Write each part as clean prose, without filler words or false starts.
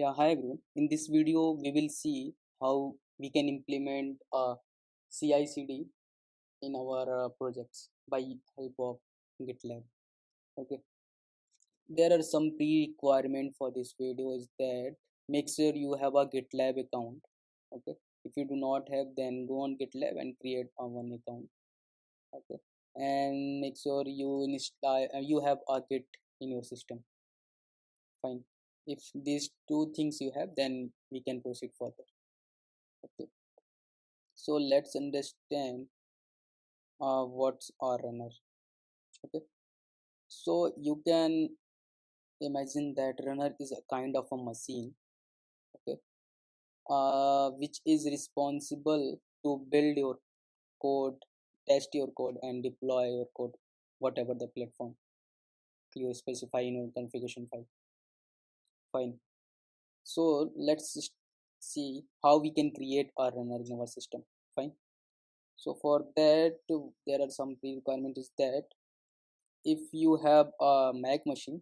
Yeah, hi everyone. In this video, we will see how we can implement a CI/CD in our projects by help of GitLab. Okay, there are some pre-requirement for this video is that make sure you have a GitLab account. Okay, if you do not have, then go on GitLab and create a one account. Okay, and make sure you install you have a Git in your system. Fine. If these two things you have, then we can proceed further. Okay, so let's understand what's our runner. Okay, so you can imagine that runner is a kind of a machine. Okay, which is responsible to build your code, test your code, and deploy your code whatever the platform you specify in your configuration file. Fine. So see how we can create a runner in our system. Fine. So for that, there are some pre-requirement is that if you have a Mac machine,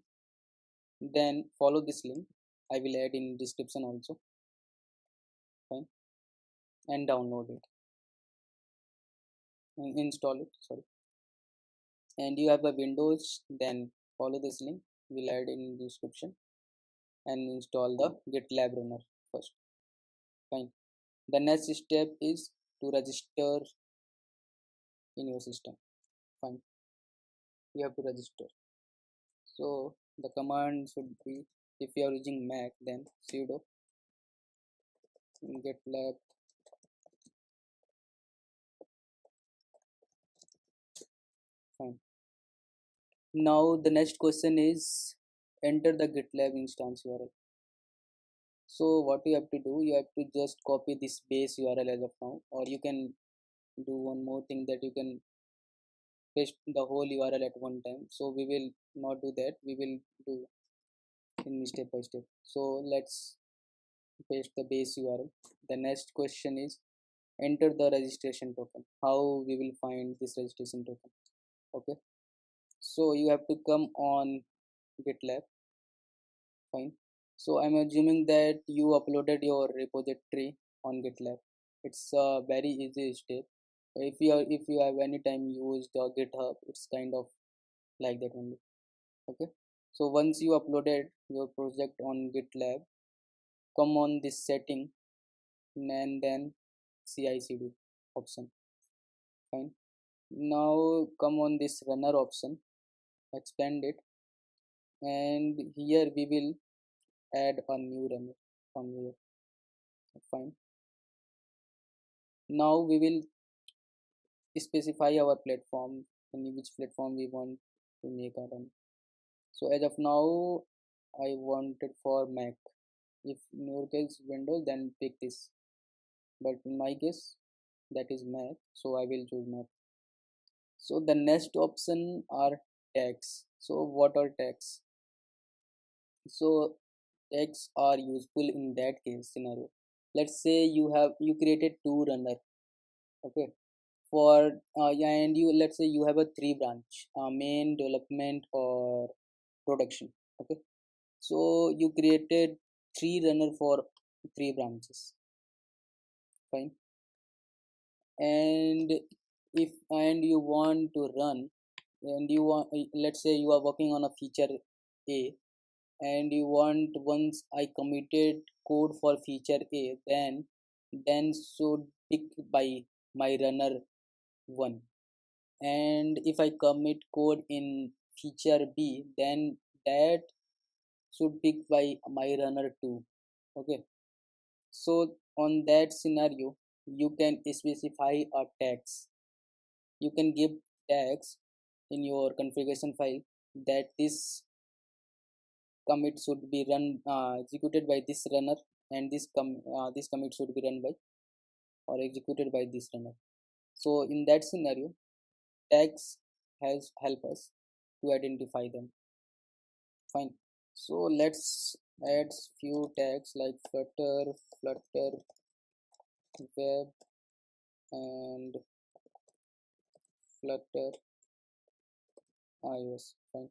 then follow this link. I will add in description also. Fine. And download it and install it. Sorry. And you have a Windows, then follow this link. We'll add in description and install the GitLab runner first. Fine. The next step is to register in your system. Fine. You have to register. So the command should be, if you are using Mac, then sudo GitLab fine. Now the next question is enter the GitLab instance URL. So what you have to do, you have to just copy this base URL as of now, or you can do one more thing that you can paste the whole URL at one time. So we will not do that. We will do in step by step. So let's paste the base URL. The next question is enter the registration token. How we will find this registration token? Okay. So you have to come on GitLab. Fine. So I'm assuming that you uploaded your repository on GitLab. It's a very easy step. If you have any time used GitHub, it's kind of like that only. Okay. So once you uploaded your project on GitLab, come on this setting and then CI/CD option. Fine. Now come on this runner option, expand it, and here we will add a new runner from here. Fine. Now we will specify our platform, in which platform we want to make a run. So as of now, I wanted for Mac. If in your case Windows, then pick this, but in my case that is Mac, so I will choose Mac. So the next option are tags. So what are tags? So tags are useful in that case scenario. Let's say you created two runner. Okay, for yeah, and you, let's say you have a three branch, main, development, or production. Okay, so you created three runner for three branches. Fine. And if and you want to run, and you want, let's say you are working on a feature A, and you want, once I committed code for feature A, then should pick by my runner 1. And if I commit code in feature B, then that should pick by my runner 2. Okay, so on that scenario, you can specify a tags. You can give tags in your configuration file that this commit should be run executed by this runner, and this commit should be run by or executed by this runner. So in that scenario, tags has help us to identify them. Fine. So let's add few tags like flutter web, and flutter iOS. Fine.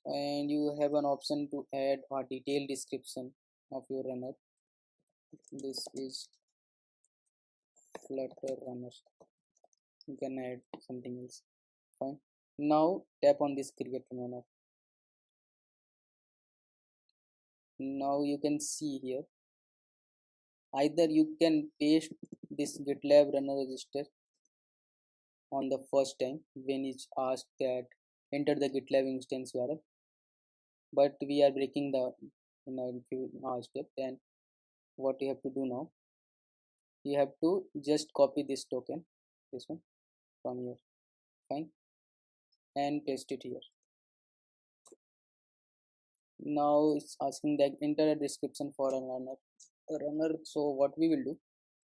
And you have an option to add a detailed description of your runner. This is Flutter runner. You can add something else. Fine. Now tap on this create runner. Now you can see here, either you can paste this GitLab runner register on the first time when it's asked that enter the GitLab instance URL, but we are breaking the if you step, then what you have to do now, you have to just copy this token, this one, from here. Fine. And paste it here. Now it's asking that enter a description for a runner. So what we will do,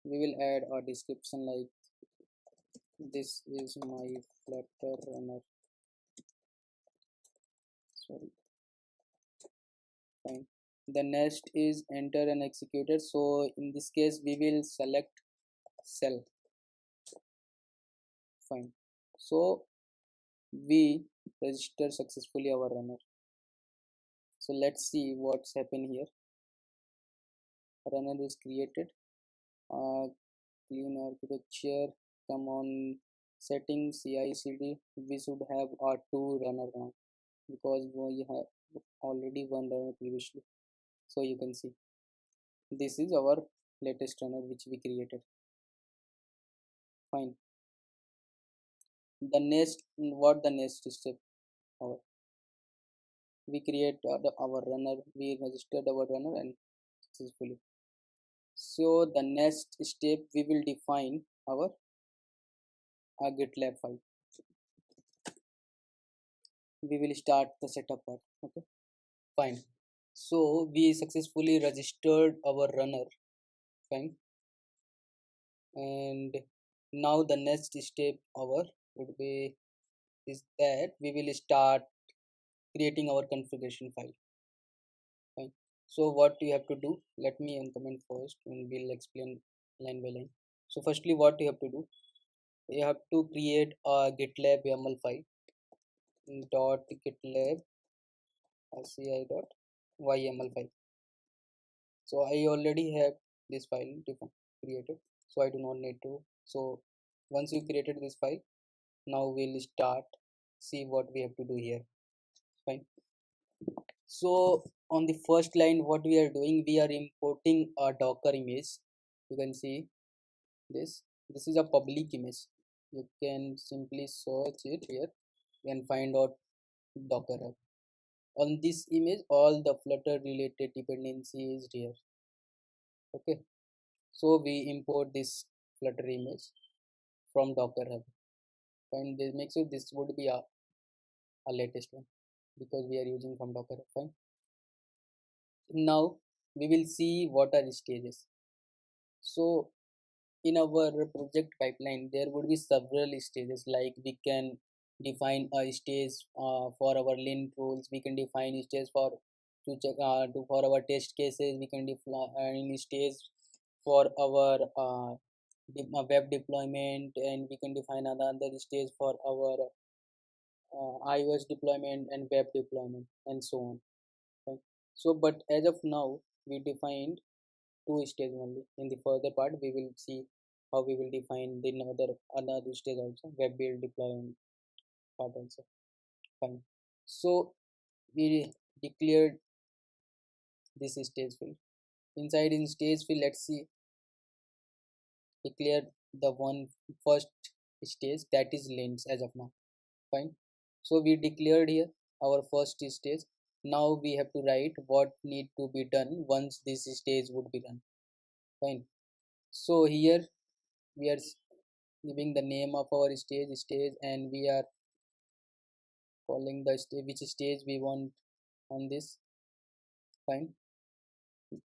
we will add a description like this is my Flutter runner. Sorry. Fine. The next is enter and executed. So in this case we will select cell. Fine. So we register successfully our runner. So let's see what's happened here. Runner is created. Clean architecture. Come on, settings CI/CD. We should have our two runner now because we have already one runner previously. So you can see this is our latest runner which we created. Fine. The next, what the next step? Our we create our runner. We registered our runner and successfully. So the next step we will define our GitLab file. We will start the setup part. Okay, fine. So we successfully registered our runner. Fine. And now the next step our would be is that we will start creating our configuration file. Fine. So what you have to do, let me uncomment first and we'll explain line by line. So firstly what you have to do, you have to create a GitLab YAML file dot GitLab CI dot YAML file. So I already have this file created, so I do not need to. So once you created this file, now we'll start see what we have to do here. Fine. So on the first line, what we are doing, we are importing a Docker image. You can see this. This is a public image. You can simply search it here and find out Docker hub. On this image, all the Flutter related dependency is here. Okay. So we import this Flutter image from Docker hub. Fine. This makes sure this would be a latest one because we are using from Docker hub. Fine. Now we will see what are the stages. So in our project pipeline there would be several stages, like we can define a stage for our lint rules, we can define stage for to check for our test cases, we can define stage for our web deployment, and we can define another stage for our iOS deployment and web deployment and so on. Right? So but as of now we defined two stage only. In the further part we will see how we will define the another stage also, web build deployment part also. Fine. So we declared this stage field. Inside in stage field, let's see, declare the one first stage, that is lints as of now. Fine. So we declared here our first stage. Now we have to write what need to be done once this stage would be done. Fine. So here we are giving the name of our stage, and we are calling the stage which stage we want on this. Fine.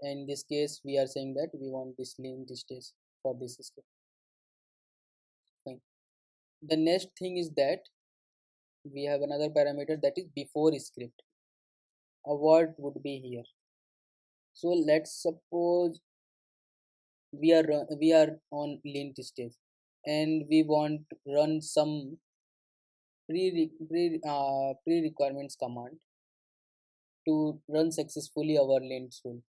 In this case we are saying that we want this link stage for this stage. Fine. The next thing is that we have another parameter, that is before script. A word would be here. So let's suppose we are on lint stage and we want to run some pre-requirements command to run successfully our lint rule.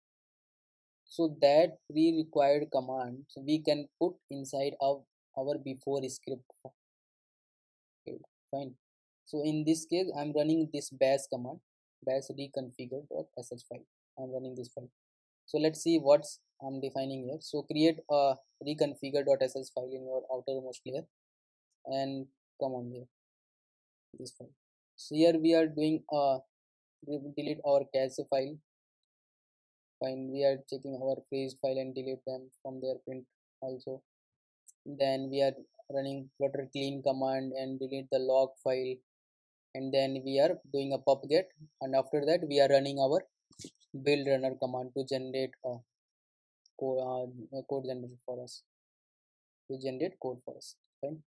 So that pre-required command we can put inside of our before script file. Fine. So in this case I'm running this bash command, bash reconfigure.sh file. I'm running this file. So let's see what's I'm defining here. So create a reconfigure.sh file in your outermost layer and come on here, this file. So here we are doing we will delete our cache file. Fine, we are checking our phrased file and delete them from their print also. Then we are running flutter clean command and delete the log file, and then we are doing a pubget, and after that we are running our build runner command to generate a code generator for us, to generate code for us. Fine.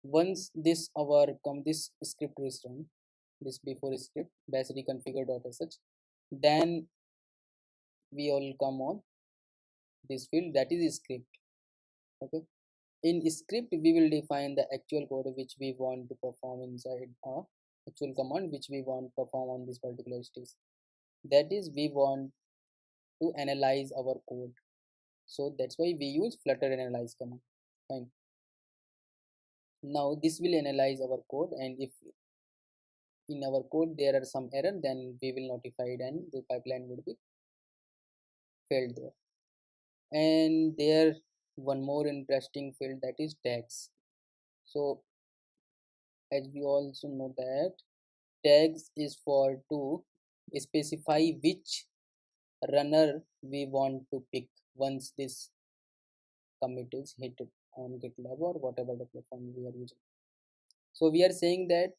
Once this our this script is run, this before script bash reconfigure.sh, then we all come on this field, that is script. Okay, in script we will define the actual code which we want to perform inside our actual command which we want to perform on this particular stage. That is, we want to analyze our code, so that's why we use flutter analyze command. Fine. Now this will analyze our code, and if in our code there are some error, then we will notify it and the pipeline would be failed there. And there one more interesting field, that is tags. So as we also know that tags is for to specify which runner we want to pick once this commit is hit on GitLab or whatever the platform we are using. So we are saying that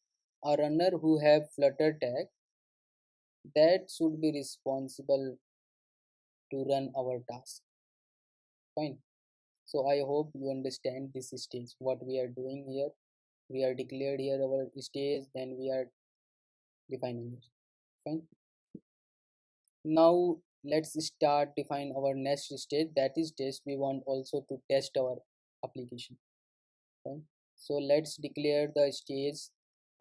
a runner who have Flutter tag, that should be responsible to run our task. Fine. So I hope you understand this stage, what we are doing here. We are declared here our stage, then we are defining it. Fine. Now let's start define our next stage, that is test. We want also to test our application. Fine. So let's declare the stage,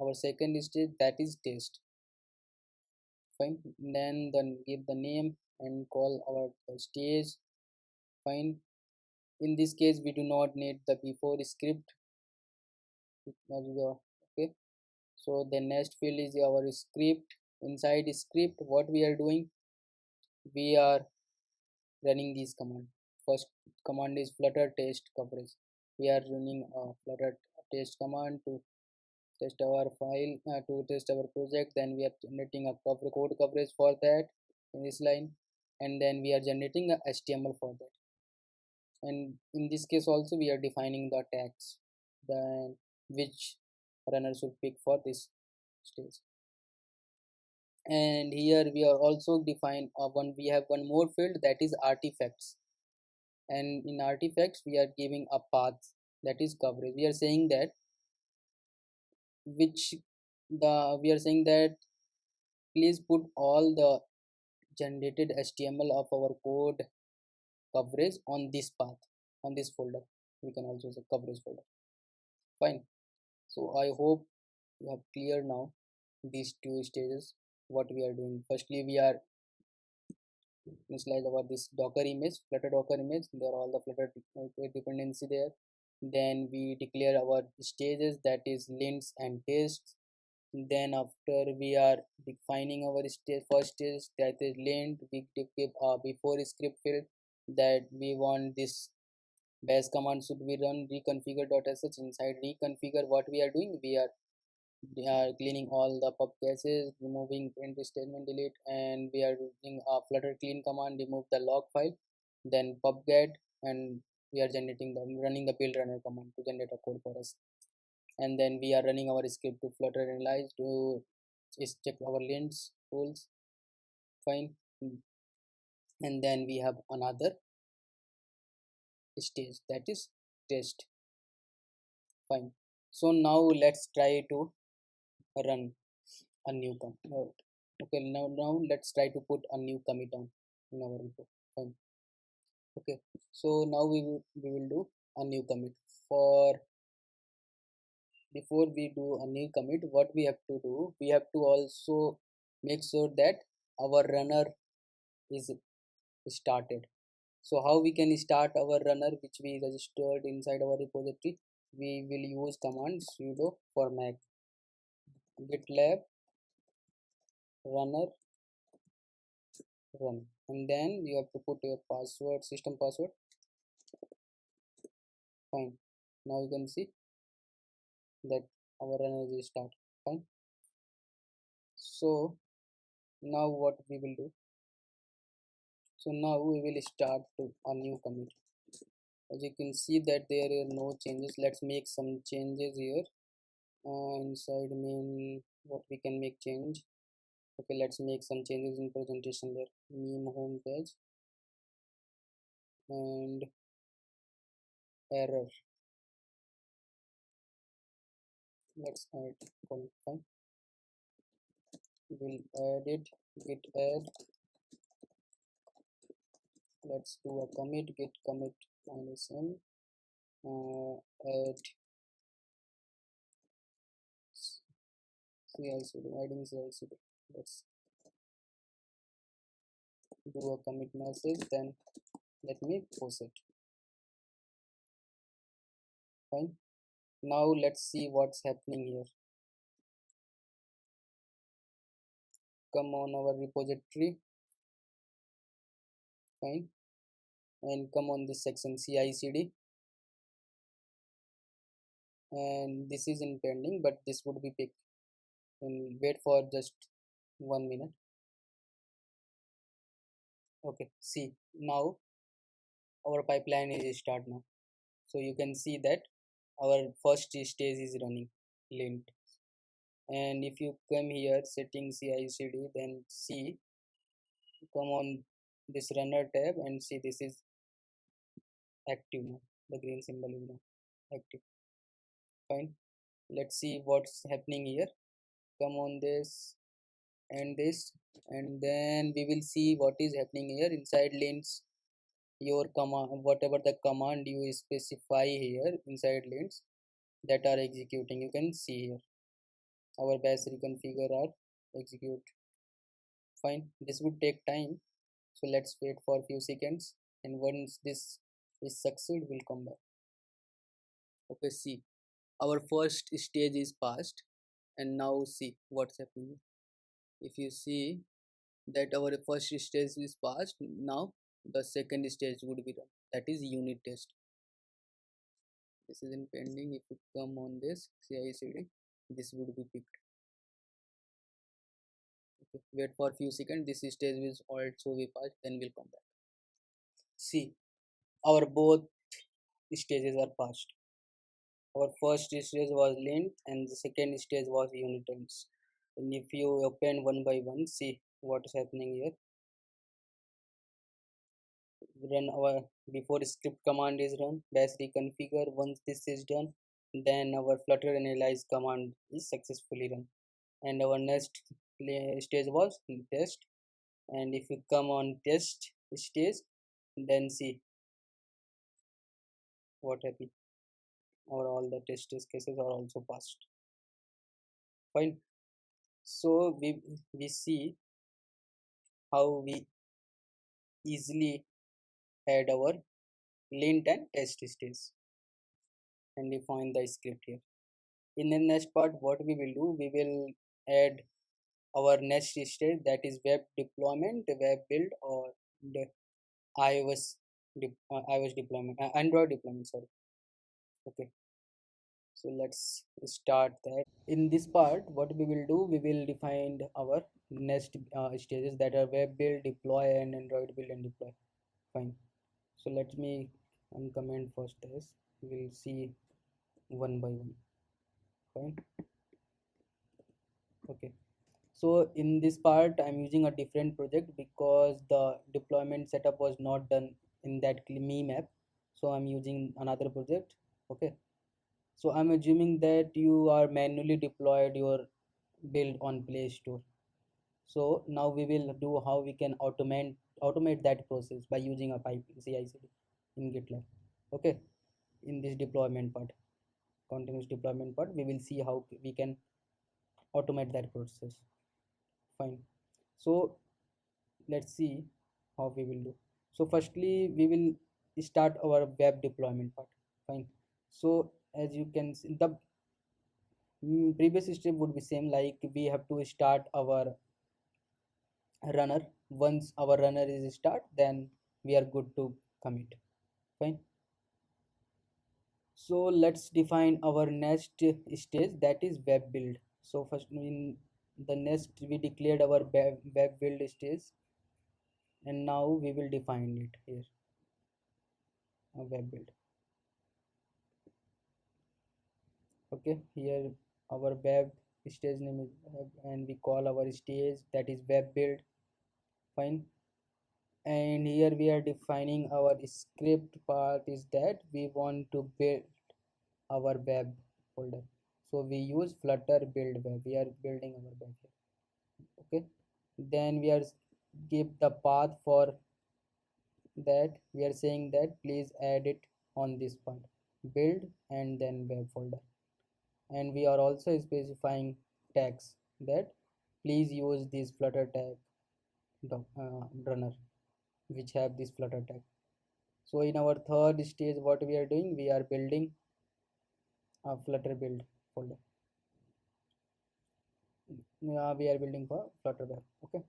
our second stage, that is test. Fine. Then give the name and call our stage. Fine. In this case we do not need the before script. Okay, so the next field is our script. Inside script what we are doing, we are running this command. First command is flutter test coverage. We are running a flutter test command to test our file, to test our project. Then we are generating a code coverage for that in this line, and then we are generating a HTML for that. And in this case also we are defining the tags, then which runner should pick for this stage. And here we are also define we have one more field, that is artifacts. And in artifacts we are giving a path, that is coverage. We are saying that we are saying that please put all the generated HTML of our code coverage on this path, on this folder. We can also say coverage folder. Fine. So I hope you have clear now these two stages what we are doing. Firstly we are initialize about this docker image, flutter docker image. There are all the flutter dependency there. Then we declare our stages, that is lints and tests. Then after we are defining our stage, first stage, that is lint. We give before script field that we want this bash command should be run reconfigure.sh. Inside reconfigure what we are doing, we are cleaning all the pub caches, removing print statement delete, and we are using a flutter clean command, remove the log file, then pubget, and we are running the build runner command to generate a code for us. And then we are running our script to flutter analyze to check our lints tools. Fine. And then we have another stage, that is test. Fine. So now let's try to run a new commit. Okay, now let's try to put a new commit on in our repo. Fine. Okay, so now we will do a new commit. For before we do a new commit, what we have to do, we have to also make sure that our runner is started. So how we can start our runner which we registered inside our repository? We will use command sudo for mac gitlab runner run, and then you have to put your password, system password. Fine. Now you can see that our runner is start. Fine. So now what we will do? So now we will start to a new commit. As you can see that there are no changes. Let's make some changes here. Inside main, what we can make change? Okay, let's make some changes in presentation there. Meme home page and error. Let's add qualify. We'll add it. Git add. Let's do a commit. Git commit -n. Add CI/CD. Adding CI/CD. Let's do a commit message. Then let me post it. Fine. Now let's see what's happening here. Come on our repository. Fine. And come on this section CI/CD, and this is in pending, but this would be picked, and wait for just 1 minute. Okay, see, now our pipeline is start now. So you can see that our first stage is running lint, and if you come here setting CI/CD, then see, come on this runner tab and see this is active now. The green symbol is now active. Fine. Let's see what's happening here. Come on this and this, and then we will see what is happening here inside lints. Your command, whatever the command you specify here inside lints that are executing, you can see here our bash reconfigure are execute. Fine, this would take time, so let's wait for a few seconds, and once this is succeed, we'll come back. Okay, see, our first stage is passed, and now see what's happening. If you see that our first stage is passed, now the second stage would be done, that is unit test. This is in pending. If you come on this CI/CD, this would be picked. Okay, wait for a few seconds, this stage will also be passed, then we'll come back. See, our both stages are passed. Our first stage was lint and the second stage was unit tests. And if you open one by one, see what is happening here. Run our before script command is run, bash reconfigure. Once this is done, then our flutter analyze command is successfully run, and our next stage was test. And if you come on test stage, then see what happened, or all the test cases are also passed. Fine. So we see how we easily add our lint and test stage, and define the script here. In the next part, what we will do, we will add our next stage, that is web deployment, web build, or the iOS deployment, Android deployment, sorry. Okay, so let's start that. In this part, what we will do, we will define our next stages, that are web build, deploy, and Android build and deploy. Fine. So let me uncomment first this. We'll see one by one. Fine. Okay. So in this part, I'm using a different project because the deployment setup was not done in that meme app. So I'm using another project. Okay. So I'm assuming that you are manually deployed your build on Play Store. So now we will do how we can automate that process by using a pipe CI/CD in GitLab. Okay. In this deployment part, continuous deployment part, we will see how we can automate that process. Fine. So let's see how we will do. So firstly we will start our web deployment part. Fine. So as you can see, the previous step would be same, like we have to start our runner. Once our runner is start, then we are good to commit. Fine. So let's define our next stage, that is web build. So first in the next we declared our web build stage, and now we will define it here, a web build. Okay, here our web stage name is web, and we call our stage that is web build. Fine. And here we are defining our script part, is that we want to build our web folder. So we use flutter build web, we are building our web here. Okay, then we are give the path for that. We are saying that please add it on this part, build and then web folder. And we are also specifying tags, that please use this flutter tag runner, which have this flutter tag. So in our third stage what we are doing, we are building a flutter build folder. We are building for flutter web. Okay,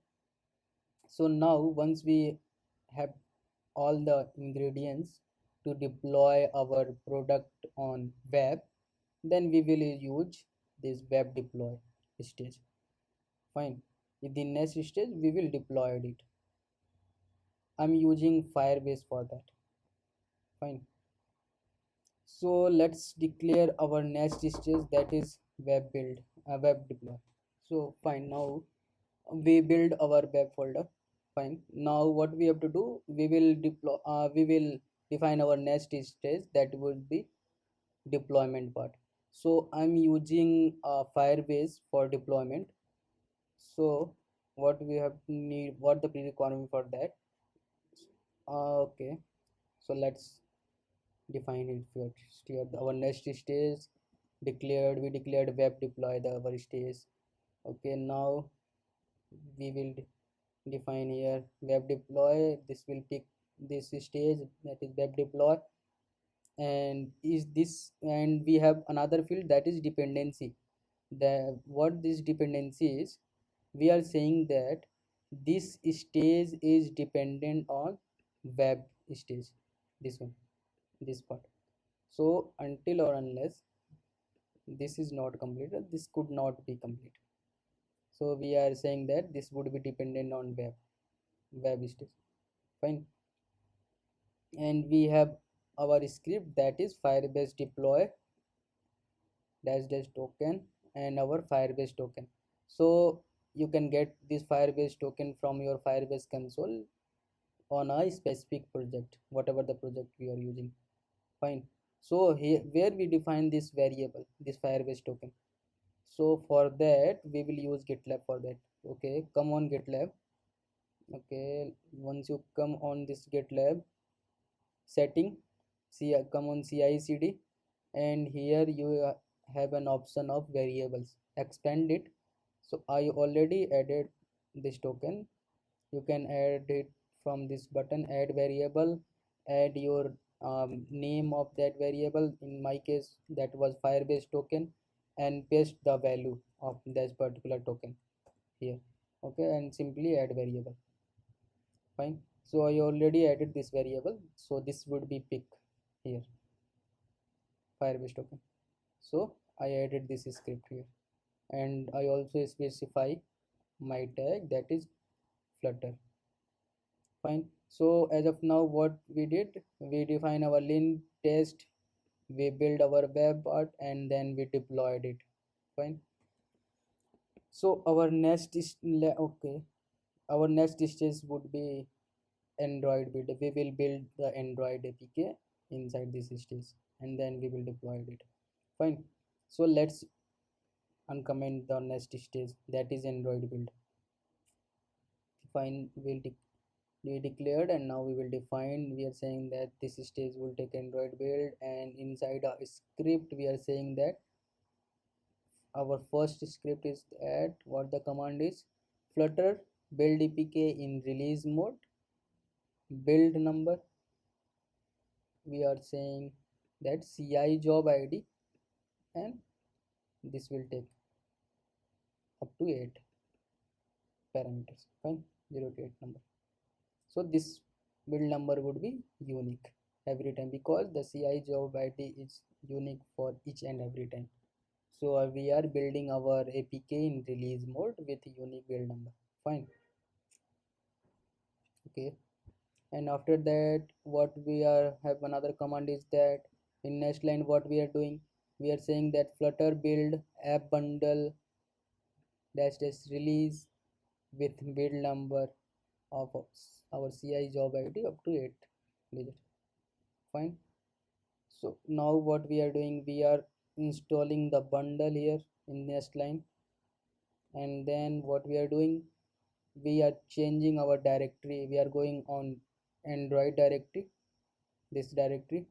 so now once we have all the ingredients to deploy our product on web, then we will use this web deploy stage. Fine. In the next stage we will deploy it. I'm using Firebase for that. Fine. So let's declare our next stage, that is web build, web deploy. So fine, now we build our web folder. Fine. Now what we have to do, we will deploy, we will define our next stage, that would be deployment part. So I'm using Firebase for deployment. So what we have need, what the pre-requirement for that. Okay, so let's define it first here. Our next stage declared, we declared web deploy the our stage. Okay, now we will define here web deploy. This will pick this stage, that is web deploy. And is this, and we have another field, that is dependency. The what this dependency is, we are saying that this stage is dependent on web stage, this one, this part. So until or unless this is not completed, this could not be complete. So we are saying that this would be dependent on web stage. Fine. And we have our script, that is Firebase deploy dash dash token and our Firebase token. So you can get this Firebase token from your Firebase console on a specific project, whatever the project we are using. Fine. So here where we define this variable, this Firebase token. So for that we will use GitLab for that. Okay, come on GitLab. Okay, once you come on this GitLab setting, see, come on CI/CD, and here you have an option of variables, expand it. So I already added this token. You can add it from this button, add variable, add your name of that variable. In my case that was Firebase token, and paste the value of that particular token here. Okay, and simply add variable. Fine. So I already added this variable, so this would be pick here, Firebase token. So I added this script here, and I also specify my tag, that is flutter. Fine. So as of now what we did, we define our lint test, we build our web part, and then we deployed it. Fine. So our next is okay, our next stage would be Android build. We will build the Android APK inside this stage, and then we will deploy it. Fine. So let's uncomment the next stage, that is Android build. Fine. We declared, and now we will define. We are saying that this stage will take Android build, and inside a script we are saying that our first script is that what the command is, flutter build APK in release mode, build number, we are saying that CI job ID, and this will take up to 8 parameters. Fine, 0 to 8 number. So this build number would be unique every time, because the CI job ID is unique for each and every time. So we are building our APK in release mode with unique build number. Fine. Okay. And after that, what we are have another command is that in next line what we are doing, we are saying that flutter build app bundle dash dash release with build number of our CI job ID up to 8 digit. Fine. So now what we are doing, we are installing the bundle here in next line, and then what we are doing, we are changing our directory, we are going on Android directory, this directory,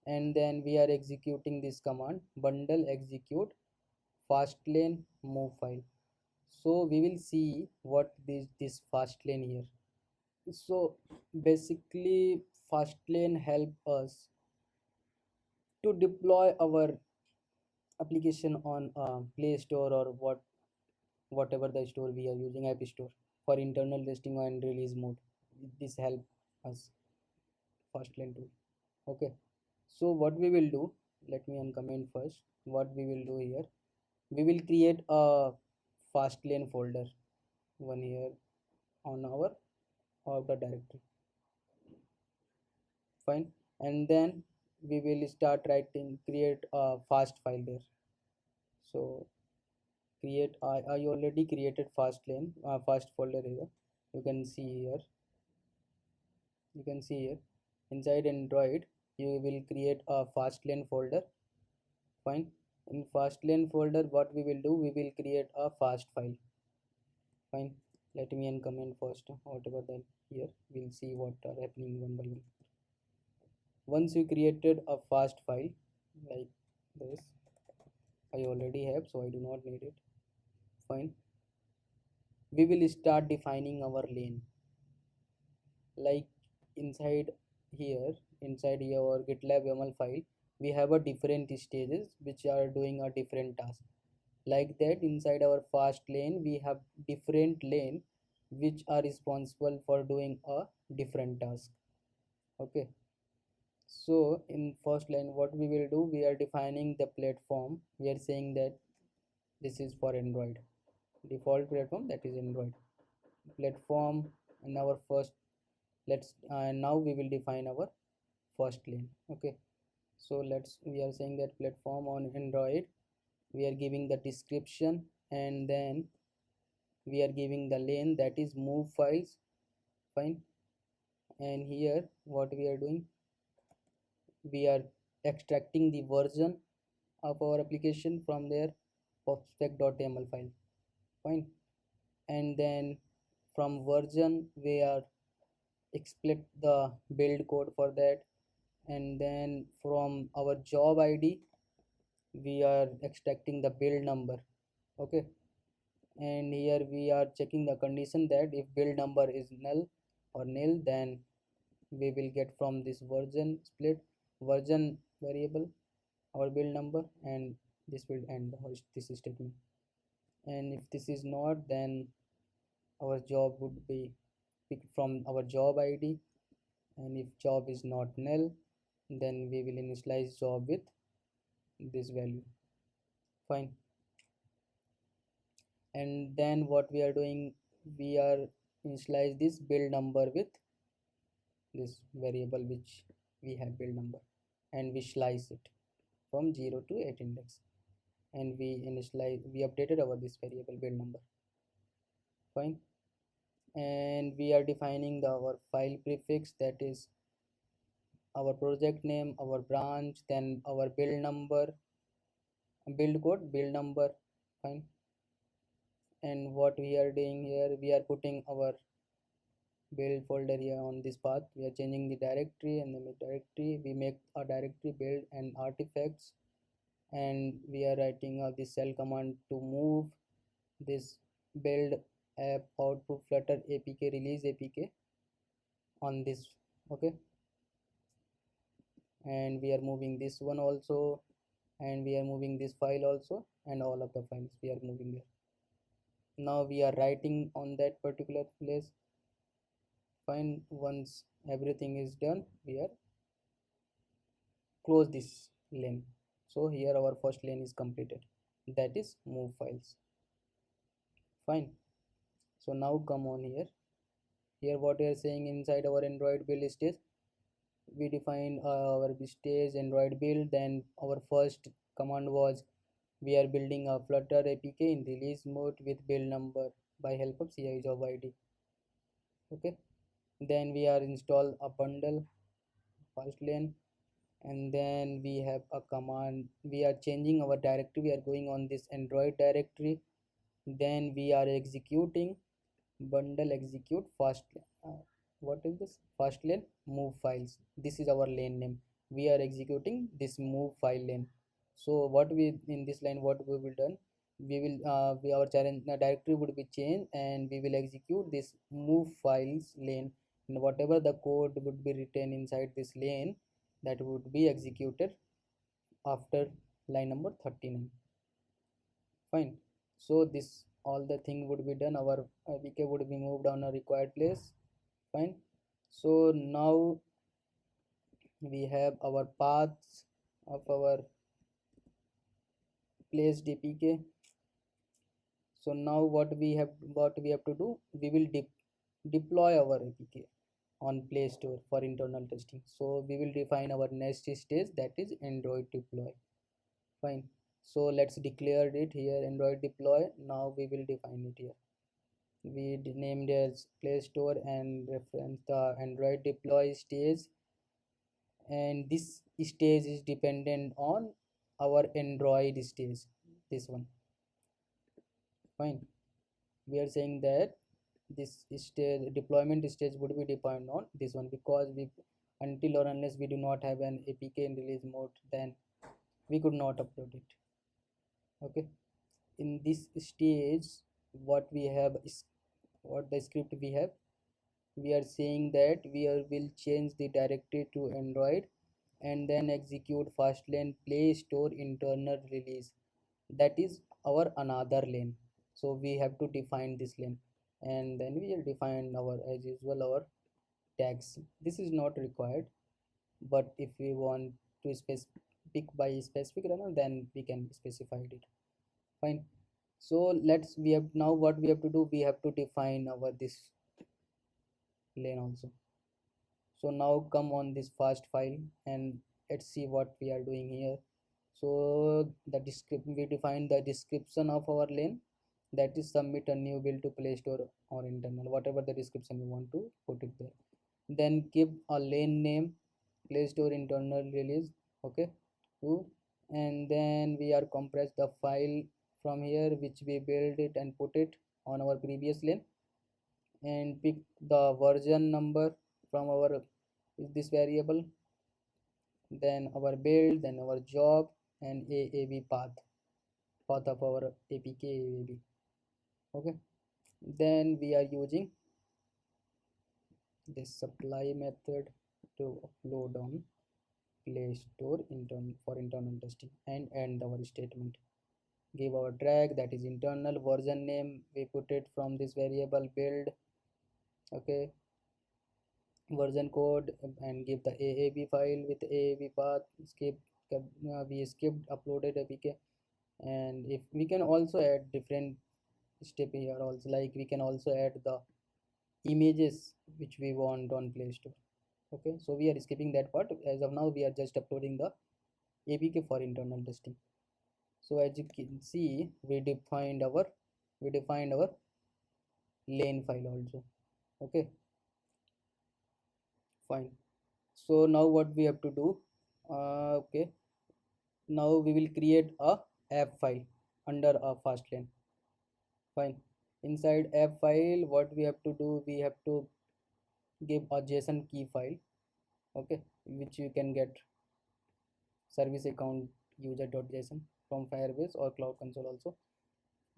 and then we are executing this command bundle execute fastlane move file. So we will see what this fastlane here. So basically fastlane help us to deploy our application on Play Store or whatever the store we are using, App Store, for internal testing and release mode. This help us Fastlane tool. Okay, so what we will do, let me uncomment first. What we will do here, we will create a Fastlane folder, one here on our of the directory. Fine, and then we will start writing, create a fast file there. So create, I already created Fastlane fast folder here. You can see here, you can see here inside Android you will create a Fastlane folder. Fine, in Fastlane folder what we will do, we will create a fast file. Fine, let me uncomment first whatever that here, we'll see what are happening one by one. Once you created a fast file like this, I already have, so I do not need it. Fine, we will start defining our lane. Like inside here, inside your GitLab YAML file, we have a different stages which are doing a different task. Like that, inside our fast lane we have different lane which are responsible for doing a different task. Okay, so in first line what we will do, we are defining the platform. We are saying that this is for Android, default platform, that is Android platform. And our first, let's now we will define our first lane. Okay, so we are saying that platform on Android, we are giving the description, and then we are giving the lane, that is move files. Fine, and here what we are doing, we are extracting the version of our application from their spec.yaml file. Fine, and then from version we are explicit the build code for that, and then from our job ID we are extracting the build number. Okay, and here we are checking the condition that if build number is null or nil, then we will get from this version split version variable our build number, and this will end this statement. And if this is not, then our job would be picked from our job ID, and if job is not null, then we will initialize job with this value. Fine, and then what we are doing, we are initialize this build number with this variable which we have build number, and we slice it from 0 to 8 index, and we updated our this variable build number. Fine, and we are defining our file prefix, that is our project name, our branch, then our build number, build code, build number. Fine, and what we are doing here, we are putting our build folder here on this path. We are changing the directory, and the directory we make a directory build and artifacts, and we are writing this shell command to move this build app output flutter apk release apk, on this. Okay, and we are moving this one also, and we are moving this file also, and all of the files we are moving there. Now we are writing on that particular place. Fine, once everything is done, we are close this lane. So here our first lane is completed, that is move files. Fine, so now come on here. Here what we are saying, inside our Android build stage we define our stage Android build. Then our first command was we are building a Flutter APK in release mode with build number by help of CI job ID. Okay, then we are install a bundle first lane, and then we have a command, we are changing our directory, we are going on this Android directory. Then we are executing bundle execute fast what is this fast lane move files. This is our lane name. We are executing this move file lane. So what we in this line, what we will done, we will our challenge directory would be changed, and we will execute this move files lane, and whatever the code would be written inside this lane, that would be executed after line number 39. Fine, so this all the thing would be done, our APK would be moved on a required place. Fine, so now we have our paths of our placed APK. So now what we have to do, we will deploy our APK on Play Store for internal testing. So we will define our next stage, that is Android deploy. Fine, so let's declare it here, Android deploy. Now we will define it here. We named as Play Store and reference the Android deploy stage, and this stage is dependent on our Android stage, this one. Fine, we are saying that this stage deployment stage would be defined on this one, because we, until or unless we do not have an APK in release mode, then we could not upload it. Okay, in this stage what we have is, what the script we have, we are saying that will change the directory to Android, and then execute fastlane Play Store internal release. That is our another lane. So we have to define this lane, and then we will define our, as usual, our tags. This is not required, but if we want to pick by specific runner, then we can specify it. Fine, so let's, we have now what we have to do, we have to define our this lane also. So now come on this fast file, and let's see what we are doing here. So the description, we define the description of our lane, that is submit a new build to Play Store or internal, whatever the description you want to put it there. Then give a lane name, Play Store internal release. Okay, two, and then we are compress the file from here which we build it and put it on our previous lane, and pick the version number from our this variable, then our build, then our job, and AAB path of our APK AAB. Okay, then we are using this supply method to upload on Play Store for internal testing, and end our statement. Give our drag, that is internal version name, we put it from this variable build. Okay, version code, and give the AAB file with AAB path. We skipped uploaded APK, and if we can also add different step here also, like we can also add the images which we want on Play Store. Okay, so we are skipping that part. As of now we are just uploading the APK for internal testing. So as you can see, we defined our lane file also. Okay, fine, so now what we have to do, okay, now we will create a app file under a fast lane. Fine, inside app file what we have to do, we have to give a JSON key file. Okay, which you can get service account user.json from Firebase or Cloud Console also.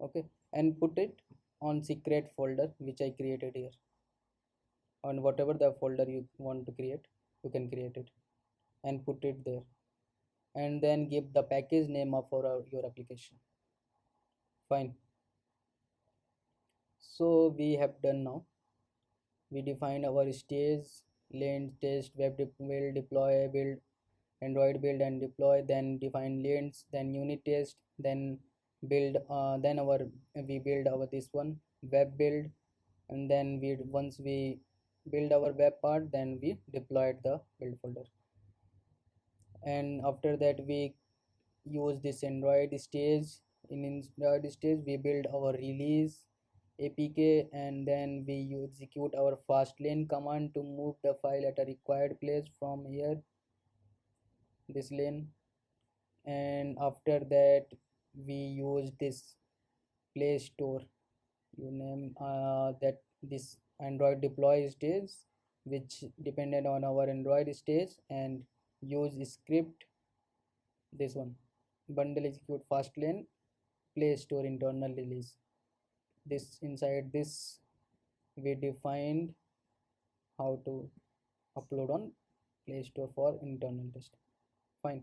Okay, and put it on secret folder which I created here. on whatever the folder you want to create. You can create it and put it there, and then give the package name of your application. Fine. So we have done now. We define our stage: lane, test, build, deploy, build, android build and deploy, then define lanes, then unit test, then build, then our we build our this one web build, and then we once we build our web part, then we deployed the build folder. And after that we use this android stage. In android stage we build our release apk, and then we execute our fastlane command to move the file at a required place from here, this lane. And after that we use this play store, you name that this android deploy stage, which depended on our android stage, and use script, this one, bundle execute fastlane play store internal release. This inside this we defined how to upload on play store for internal test. Fine.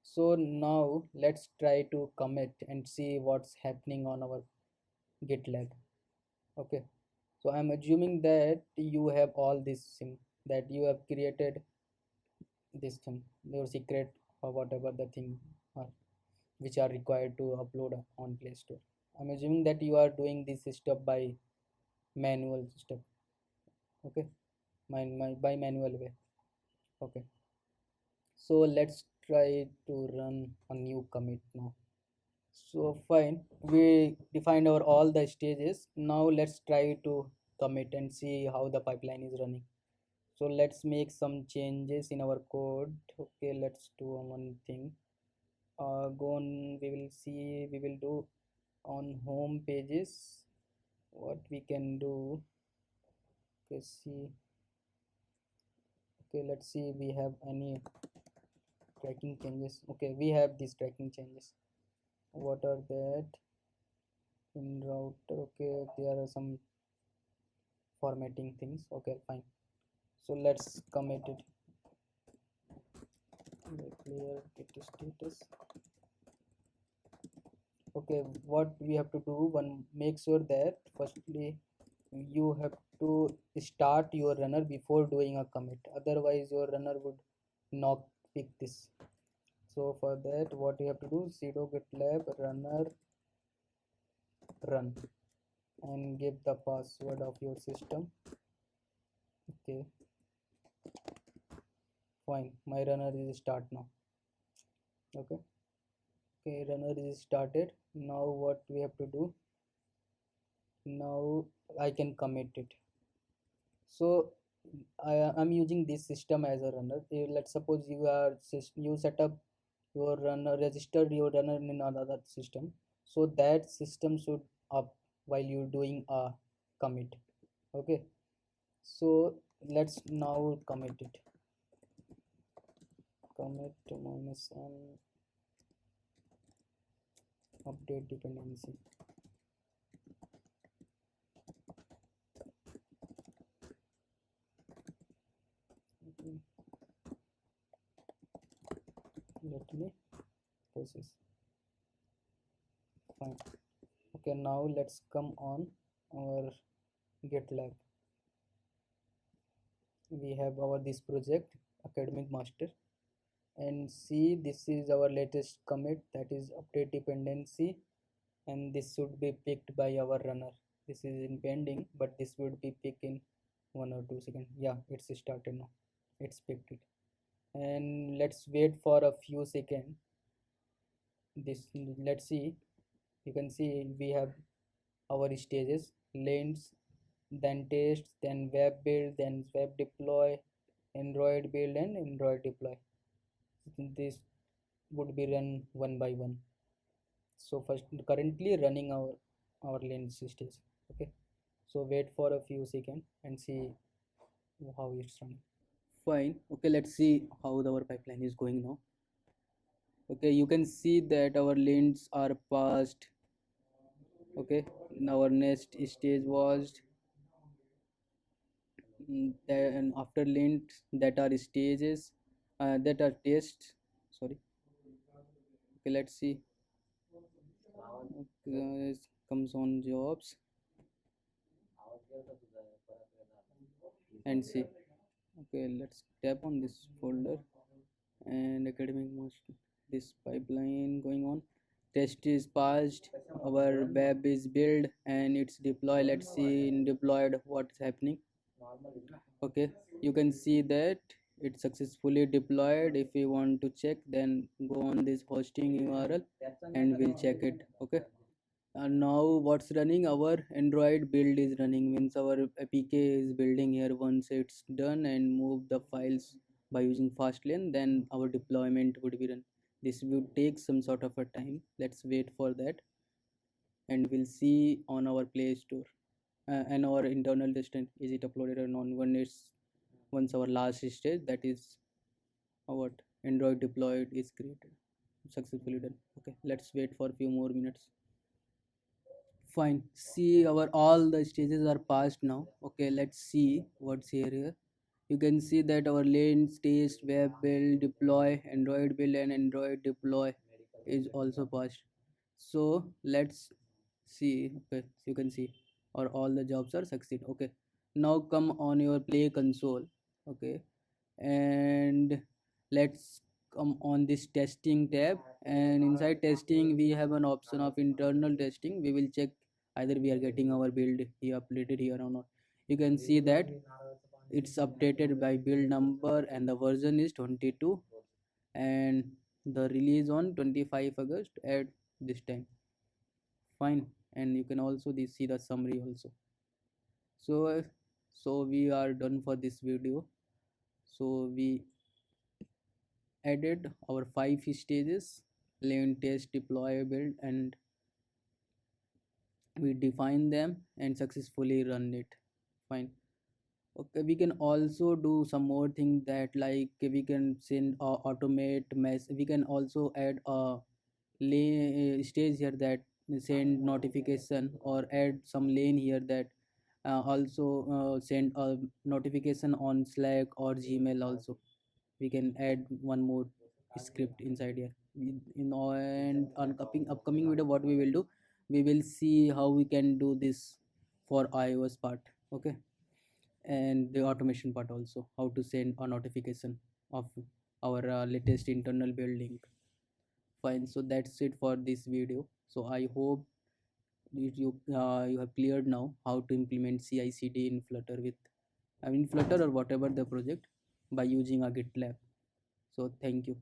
So now let's try to commit and see what's happening on our GitLab. Okay. So I'm assuming that you have all this sim, that you have created this thing, your secret or whatever the thing are, which are required to upload on Play Store. I'm assuming that you are doing this stuff by manual stuff. Okay. By manual way. Okay. So let's try to run a new commit now. So fine, we defined our all the stages. Now let's try to commit and see how the pipeline is running. So let's make some changes in our code. Okay, let's do one thing. Go on, we will see, we will do on home pages what we can do. Okay, see. Okay, let's see, we have any tracking changes. Okay, we have these tracking changes. What are that? In router, okay, there are some formatting things. Okay, fine. So let's commit it. Clear git status. Okay, what we have to do, one, make sure that firstly you have to start your runner before doing a commit, otherwise your runner would not pick this. So for that what you have to do, sudo gitlab runner run and give the password of your system. Okay, fine, my runner is start now. Okay, okay, runner is started. Now what we have to do, now I can commit it. So I'm using this system as a runner. Let's suppose you set up your runner, registered your runner in another system, so that system should up while you're doing a commit. Okay, so let's now commit it. Commit minus n update dependency. Okay. Let me process. Fine. Okay, now let's come on our GitLab. We have our this project academic master, and see, this is our latest commit, that is update dependency, and this should be picked by our runner. This is in pending, but this would be picked in 1 or 2 seconds. Yeah, it's started now, it's picked it. And let's wait for a few seconds. This, let's see, you can see we have our stages: lanes, then test, then web build, then web deploy, android build and android deploy. This would be run one by one. So first, currently running our lens stage. Okay, so wait for a few seconds and see how it's running. Fine. Okay, let's see how our pipeline is going now. Okay, you can see that our lanes are passed. Okay, our next stage was then after lint that are stages, that are tests. Sorry. Okay, let's see. Okay, comes on jobs and see. Okay, let's tap on this folder and academic most. This pipeline going on. Test is passed. Our web is built and it's deployed. Let's see in deployed what's happening. Okay, you can see that it's successfully deployed. If you want to check, then go on this hosting URL and we'll check it. Okay, and now what's running, our Android build is running, means our apk is building here. Once it's done and move the files by using Fastlane, then our deployment would be run. This would take some sort of a time. Let's wait for that, and we'll see on our Play Store and our internal testing is it uploaded or not. Once our last stage, that is our Android deployed is created, successfully done. Okay, let's wait for a few more minutes. Fine, see our all the stages are passed now. Okay, let's see what's here. You can see that our lane stage, web build, deploy, Android build and Android deploy is also passed. So let's see. Okay, you can see or all the jobs are succeed. Okay, now come on your Play console. Okay, and let's come on this testing tab, and inside testing we have an option of internal testing. We will check either we are getting our build here updated here or not. You can see that it's updated by build number and the version is 22, and the release on 25 August at this time. Fine, and you can also see the summary also. So we are done for this video. So we added our 5 stages: learn, test, deploy, build, and we define them and successfully run it. Fine. Okay, we can also do some more things, that like we can send automate mess. We can also add a stage here that send notification, or add some lane here that also send a notification on Slack or Gmail also. We can add one more script inside here. In and on upcoming video, what we will do, we will see how we can do this for iOS part. Okay, and the automation part also, how to send a notification of our latest internal build link. Fine, so that's it for this video. So I hope you have cleared now how to implement CI/CD in Flutter with, I mean, Flutter or whatever the project, by using a GitLab. So thank you.